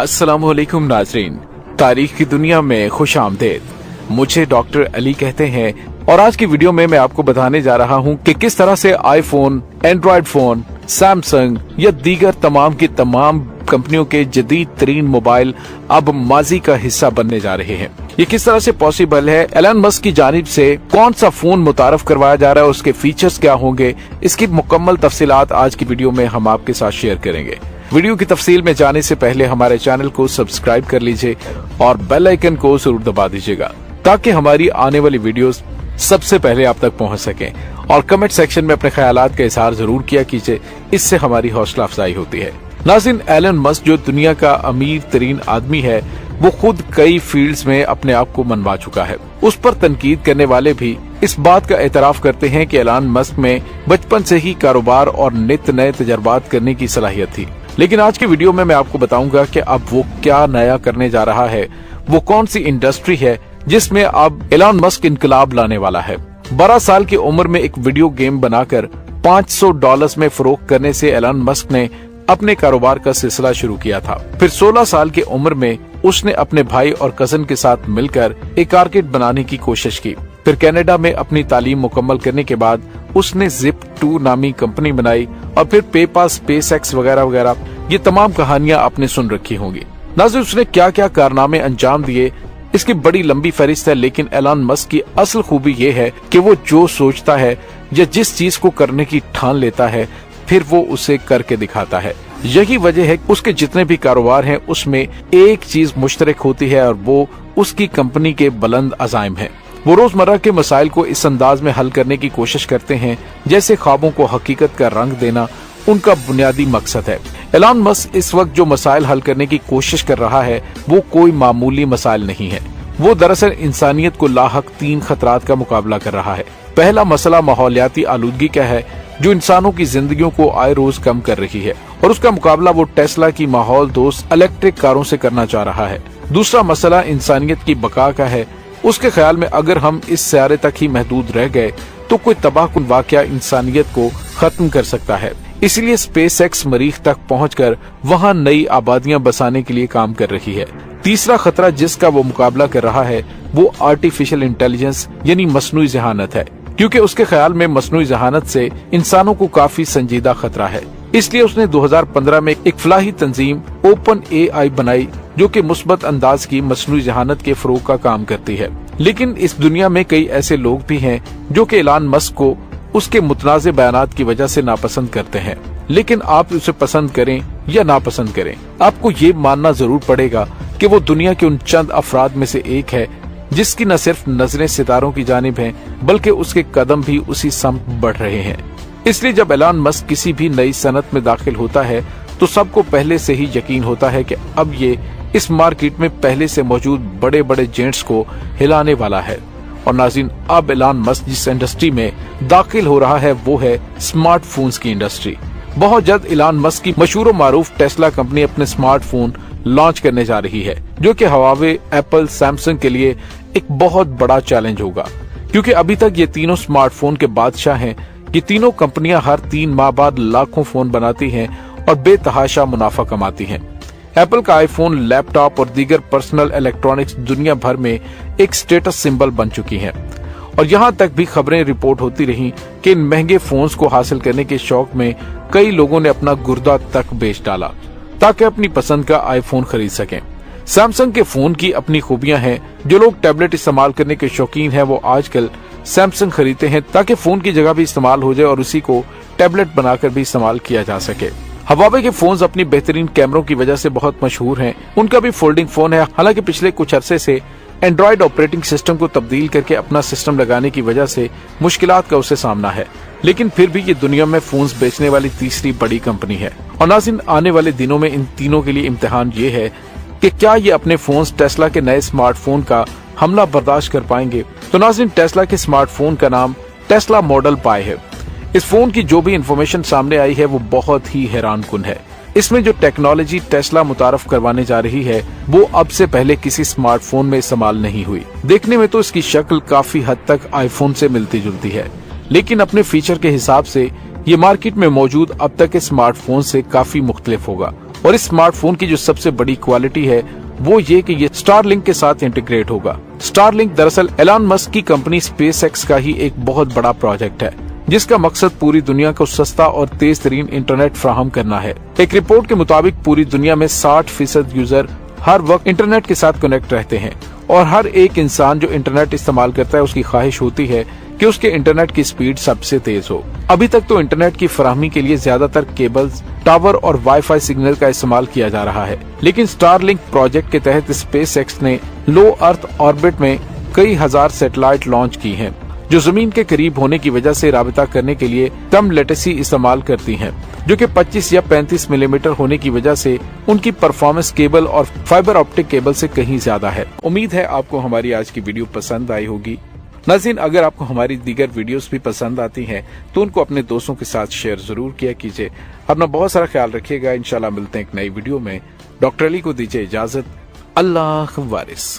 अस्सलामुअलैकुम नाजरीन, तारीख की दुनिया में खुश आमदेद। मुझे डॉक्टर अली कहते हैं और आज की वीडियो में मैं आपको बताने जा रहा हूं कि किस तरह से आईफोन, एंड्रॉयड फोन, सैमसंग या दीगर तमाम की तमाम कंपनियों के जदीद तरीन मोबाइल अब माजी का हिस्सा बनने जा रहे हैं। ये किस तरह से पॉसिबल है, एलन मस्क की जानिब से कौन सा फोन मुतारफ करवाया जा रहा है, उसके फीचर्स क्या होंगे, इसकी मुकम्मल तफसीलात आज की वीडियो में हम आपके साथ शेयर करेंगे। वीडियो की तफसील में जाने से पहले हमारे चैनल को सब्सक्राइब कर लीजिए और बेल आइकन को जरूर दबा दीजिएगा ताकि हमारी आने वाली वीडियोस सबसे पहले आप तक पहुंच सके। और कमेंट सेक्शन में अपने ख्यालात का इजहार जरूर किया कीजिए, इससे हमारी हौसला अफजाई होती है। नाज़रीन, एलन मस्क जो दुनिया का अमीर तरीन आदमी है, वो खुद कई फील्ड्स में अपने आप को मनवा चुका है। उस पर तनकीद करने वाले भी इस बात का एतराफ करते हैं कि एलन मस्क में बचपन से ही कारोबार और नित नए तजर्बात करने की सलाहियत थी। लेकिन आज की वीडियो में मैं आपको बताऊंगा कि अब वो क्या नया करने जा रहा है, वो कौन सी इंडस्ट्री है जिसमें अब एलन मस्क इनकलाब लाने वाला है। 12 साल की उम्र में एक वीडियो गेम बनाकर $500 में फरोख्त करने से एलन मस्क ने अपने कारोबार का सिलसिला शुरू किया था। फिर 16 साल की उम्र में उसने अपने भाई और कजन के साथ मिलकर एक आर्केड बनाने की कोशिश की। फिर कनाडा में अपनी तालीम मुकम्मल करने के बाद उसने Zip2 नामी कंपनी बनाई और फिर पेपा, स्पेसएक्स वगैरह वगैरह। ये तमाम कहानियां आपने सुन रखी होंगी। नाज़रीन, उसने क्या क्या कारनामे अंजाम दिए, इसकी बड़ी लंबी फहरिस्त है। लेकिन एलन मस्क की असल खूबी ये है कि वो जो सोचता है या जिस चीज को करने की ठान लेता है, फिर वो उसे करके दिखाता है। यही वजह है कि उसके जितने भी कारोबार हैं उसमें एक चीज मुश्तरक होती है और वो उसकी कंपनी के बुलंद अज़ाइम है। वो रोजमर्रा के मसाइल को इस अंदाज में हल करने की कोशिश करते हैं जैसे ख्वाबों को हकीकत का रंग देना उनका बुनियादी मकसद है। एलन मस्क इस वक्त जो मसाइल हल करने की कोशिश कर रहा है वो कोई मामूली मसाइल नहीं है। वो दरअसल इंसानियत को लाहक 3 खतरात का मुकाबला कर रहा है। पहला मसला माहौलियाती आलूदगी का है जो इंसानों की जिंदगियों को आए रोज कम कर रही है और उसका मुकाबला वो टेस्ला की माहौल दोस्त इलेक्ट्रिक कारों से करना चाह रहा है। दूसरा मसला इंसानियत की बका का है। उसके ख्याल में अगर हम इस सियारे तक ही महदूद रह गए तो कोई तबाहकुन वाकया इंसानियत को खत्म कर सकता है। इसलिए स्पेसएक्स मरीख तक पहुंचकर वहां नई आबादियां बसाने के लिए काम कर रही है। तीसरा खतरा जिसका वो मुकाबला कर रहा है वो आर्टिफिशियल इंटेलिजेंस यानी मसनूई ज़हानत है, क्योंकि उसके ख्याल में मसनूई ज़हानत से इंसानों को काफी संजीदा खतरा है। इसलिए उसने 2015 में एक फलाही तंजीम ओपन AI बनाई जो कि मुस्बत अंदाज की मसनूई ज़हानत के फरोग का काम करती है। लेकिन इस दुनिया में कई ऐसे लोग भी हैं जो कि एलन मस्क को उसके मुतनाज़े बयानात की वजह से नापसंद करते हैं। लेकिन आप उसे पसंद करें या नापसंद करें, आपको ये मानना जरूर पड़ेगा कि वो दुनिया के उन चंद अफराद में से एक है जिसकी न सिर्फ नजरें सितारों की जानिब हैं बल्कि उसके कदम भी उसी समत बढ़ रहे हैं। इसलिए जब एलन मस्क किसी भी नई सनत में दाखिल होता है तो सबको पहले से ही यकीन होता है कि अब ये इस मार्केट में पहले से मौजूद बड़े बड़े जेंट्स को हिलाने वाला है। और नाज़रीन, अब एलन मस्क जिस इंडस्ट्री में दाखिल हो रहा है वो है स्मार्टफोन्स की इंडस्ट्री। बहुत जल्द एलन मस्क की मशहूर मारूफ टेस्ला कंपनी अपने स्मार्टफोन लॉन्च करने जा रही है जो कि हवावे, एप्पल, सैमसंग के लिए एक बहुत बड़ा चैलेंज होगा, क्योंकि अभी तक ये तीनों स्मार्टफोन के बादशाह हैं। ये तीनों कंपनियां हर 3 माह बाद लाखों फोन बनाती हैं और बेतहाशा मुनाफा कमाती हैं। एप्पल का आईफोन, लैपटॉप और दीगर पर्सनल इलेक्ट्रॉनिक्स दुनिया भर में एक स्टेटस सिंबल बन चुकी हैं और यहाँ तक भी खबरें रिपोर्ट होती रही कि इन महंगे फोन्स को हासिल करने के शौक में कई लोगों ने अपना गुर्दा तक बेच डाला ताकि अपनी पसंद का आईफोन खरीद सकें। सैमसंग के फोन की अपनी खूबियां हैं। जो लोग टैबलेट इस्तेमाल करने के शौकीन हैं वो आजकल सैमसंग खरीदते हैं ताकि फोन की जगह भी इस्तेमाल हो जाए और उसी को टैबलेट बनाकर भी इस्तेमाल किया जा सके। हवावे के फोन्स अपनी बेहतरीन कैमरों की वजह से बहुत मशहूर हैं। उनका भी फोल्डिंग फोन है। हालांकि पिछले कुछ अरसे से एंड्रॉयड ऑपरेटिंग सिस्टम को तब्दील करके अपना सिस्टम लगाने की वजह से मुश्किलात का उसे सामना है, लेकिन फिर भी ये दुनिया में फोन्स बेचने वाली तीसरी बड़ी कंपनी है। और नाज़रीन, आने वाले दिनों में इन तीनों के लिए इम्तिहान ये है कि क्या ये अपने फोन्स टेस्ला के नए स्मार्टफोन का हमला बर्दाश्त कर पाएंगे। तो नाज़रीन, टेस्ला के स्मार्टफोन का नाम टेस्ला मॉडल पाई है। इस फोन की जो भी इंफॉर्मेशन सामने आई है वो बहुत ही हैरानकुन है। इसमें जो टेक्नोलॉजी टेस्ला मुतारफ करवाने जा रही है वो अब से पहले किसी स्मार्टफोन में इस्तेमाल नहीं हुई। देखने में तो इसकी शक्ल काफी हद तक आईफोन से मिलती जुलती है, लेकिन अपने फीचर के हिसाब से ये मार्केट में मौजूद अब तक के स्मार्टफोन से काफी मुख्तलिफ होगा। और इस स्मार्टफोन की जो सबसे बड़ी क्वालिटी है वो ये कि ये स्टारलिंक के साथ इंटीग्रेट होगा। स्टारलिंक दरअसल एलन मस्क की कंपनी स्पेसएक्स का ही एक बहुत बड़ा प्रोजेक्ट है, जिसका मकसद पूरी दुनिया को सस्ता और तेज तरीन इंटरनेट फराहम करना है। एक रिपोर्ट के मुताबिक पूरी दुनिया में 60% यूजर हर वक्त इंटरनेट के साथ कनेक्ट रहते हैं और हर एक इंसान जो इंटरनेट इस्तेमाल करता है उसकी ख्वाहिश होती है कि उसके इंटरनेट की स्पीड सबसे तेज हो। अभी तक तो इंटरनेट की फराहमी के लिए ज्यादातर केबल्स, टावर और वाईफाई सिग्नल का इस्तेमाल किया जा रहा है, लेकिन स्टारलिंक प्रोजेक्ट के तहत स्पेसएक्स ने लो अर्थ ऑर्बिट में कई हजार सैटेलाइट लॉन्च की हैं, जो जमीन के करीब होने की वजह से राबिता करने के लिए कम लेटेंसी इस्तेमाल करती हैं, जो कि 25 या 35 मिलीमीटर होने की वजह से उनकी परफॉर्मेंस केबल और फाइबर ऑप्टिक केबल से कहीं ज्यादा है। उम्मीद है आपको हमारी आज की वीडियो पसंद आई होगी। नाज़रीन, अगर आपको हमारी दीगर वीडियोस भी पसंद आती हैं तो उनको अपने दोस्तों के साथ शेयर जरूर किया कीजिए। अपना बहुत सारा ख्याल रखिएगा। इंशाल्लाह मिलते हैं एक नई वीडियो में। डॉक्टर अली को दीजिए इजाजत। अल्लाह वारिस।